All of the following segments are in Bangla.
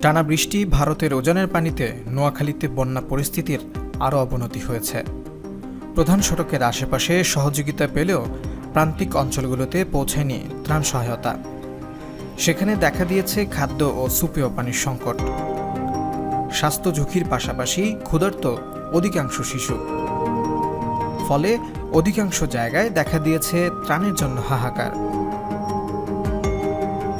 টানা বৃষ্টি ভারতের উজানের পানিতে নোয়াখালীতে বন্যা পরিস্থিতির আরও অবনতি হয়েছে। প্রধান সড়কের আশেপাশে সহযোগিতা পেলেও প্রান্তিক অঞ্চলগুলোতে পৌঁছায়নি ত্রাণ সহায়তা। সেখানে দেখা দিয়েছে খাদ্য ও সুপেয় পানির সংকট। স্বাস্থ্য ঝুঁকির পাশাপাশি ক্ষুধার্ত অধিকাংশ শিশু। ফলে অধিকাংশ জায়গায় দেখা দিয়েছে ত্রাণের জন্য হাহাকার।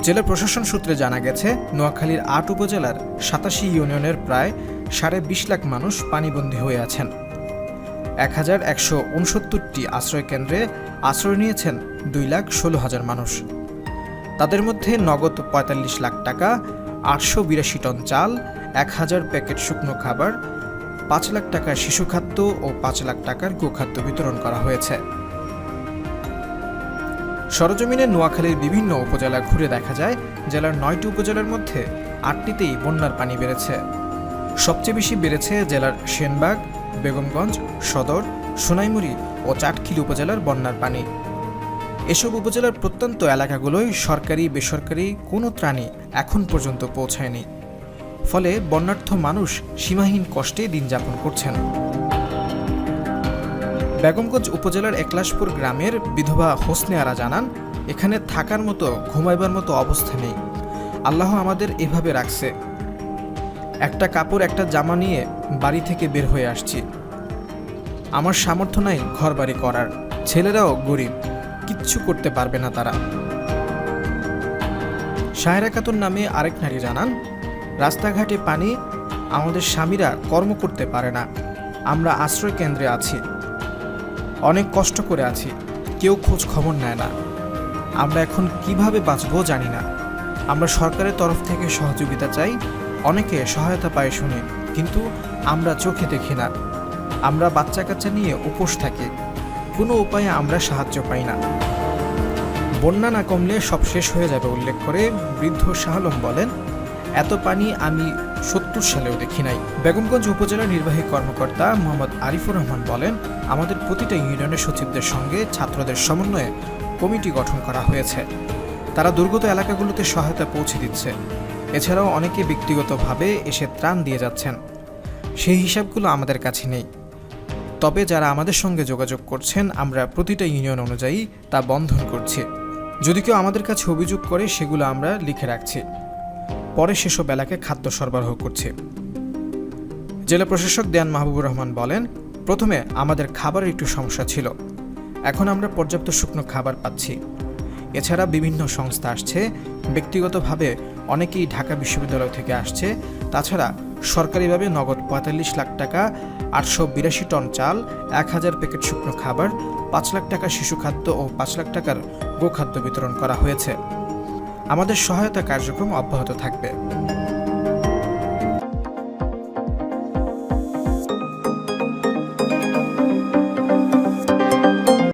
জেলা প্রশাসন সূত্রে জানা গেছে, নোয়াখালীর ৮ উপজেলার ৮৭ ইউনিয়নের প্রায় ২.৫ লাখ মানুষ পানিবন্দী হয়ে আছেন। ১,১৬৯টি আশ্রয়কেন্দ্রে আশ্রয় নিয়েছেন ২,১৬,০০০ মানুষ। তাদের মধ্যে নগদ ৪৫ লাখ টাকা, ৮৮২ টন চাল, ১,০০০ প্যাকেট শুকনো খাবার, ৫ লাখ টাকার শিশু খাদ্য ও ৫ লাখ টাকার গোখাদ্য বিতরণ করা হয়েছে। সরজমিনে নোয়াখালীর বিভিন্ন উপজেলা ঘুরে দেখা যায়, জেলার ৯টি উপজেলার মধ্যে ৮টিতেই বন্যার পানি বেড়েছে। সবচেয়ে বেশি বেড়েছে জেলার সেনবাগ, বেগমগঞ্জ, সদর, সোনাইমুড়ি ও চাটখিল উপজেলার বন্যার পানি। এসব উপজেলার প্রত্যন্ত এলাকাগুলোয় সরকারি বেসরকারি কোনো ত্রাণই এখন পর্যন্ত পৌঁছায়নি। ফলে বন্যার্থ মানুষ সীমাহীন কষ্টে দিন যাপন করছেন। বেগমগঞ্জ উপজেলার একলাশপুর গ্রামের বিধবা হোসনে আরা জানান, এখানে থাকার মতো ঘুমাইবার মতো অবস্থা নেই। আল্লাহ আমাদের এভাবে রাখছে। একটা কাপড় একটা জামা নিয়ে বাড়ি থেকে বের হয়ে আসছি। আমার সামর্থ্য নাই ঘর বাড়ি করার। ছেলেরাও গরিব, কিচ্ছু করতে পারবে না তারা। শাহেরা খাতুন নামে আরেক নারী জানান, রাস্তাঘাটে পানি, আমাদের স্বামীরা কর্ম করতে পারে না। আমরা আশ্রয় কেন্দ্রে আছি, অনেক কষ্ট করে আছি, কেউ খোঁজ খবর নেয় না। আমরা এখন কিভাবে বাঁচবো জানি না। আমরা সরকারের তরফ থেকে সহযোগিতা চাই, অনেকে সহায়তা পায় শুনি, কিন্তু আমরা চোখে দেখি না। আমরা বাচ্চা কাচ্চা নিয়ে উপোস থাকি, কোনো উপায়ে আমরা সাহায্য পাই না। বন্যা না কমলে সব শেষ হয়ে যাবে উল্লেখ করে বৃদ্ধ শাহ আলম বলেন, এত পানি আমি ৭০ সালেও দেখি নাই। বেগমগঞ্জ উপজেলা নির্বাহী কর্মকর্তা মোহাম্মদ আরিফুর রহমান বলেন, আমাদের প্রতিটা ইউনিয়নের সচিবদের সঙ্গে ছাত্রদের সমন্বয়ে কমিটি গঠন করা হয়েছে। তারা দুর্গত এলাকাগুলোতে সহায়তা পৌঁছে দিচ্ছে। এছাড়াও অনেকে ব্যক্তিগতভাবে এসে ত্রাণ দিয়ে যাচ্ছেন। সেই হিসাবগুলো আমাদের কাছে নেই। তবে যারা আমাদের সঙ্গে যোগাযোগ করছেন, আমরা প্রতিটা ইউনিয়ন অনুযায়ী তা বন্ধন করছি। যদি কেউ আমাদের কাছে অভিযোগ করে, সেগুলো আমরা লিখে রাখছি। পরে সেসব এলাকায় খাদ্য সরবরাহ করছে। জেলা প্রশাসক দেয়ান মাহবুবুর রহমান বলেন, প্রথমে আমাদের খাবারের একটু সমস্যা ছিল, এখন আমরা পর্যাপ্ত শুকনো খাবার পাচ্ছি। এছাড়া বিভিন্ন সংস্থা আসছে, ব্যক্তিগতভাবে অনেকেই ঢাকা বিশ্ববিদ্যালয় থেকে আসছে। তাছাড়া সরকারিভাবে নগদ ৪৫ লাখ টাকা, ৮৮২ টন চাল, ১,০০০ প্যাকেট শুকনো খাবার, ৫ লাখ টাকা শিশু খাদ্য ও ৫ লাখ টাকার গোখাদ্য বিতরণ করা হয়েছে। আমাদের সহায়তা কার্যক্রম অব্যাহত থাকবে।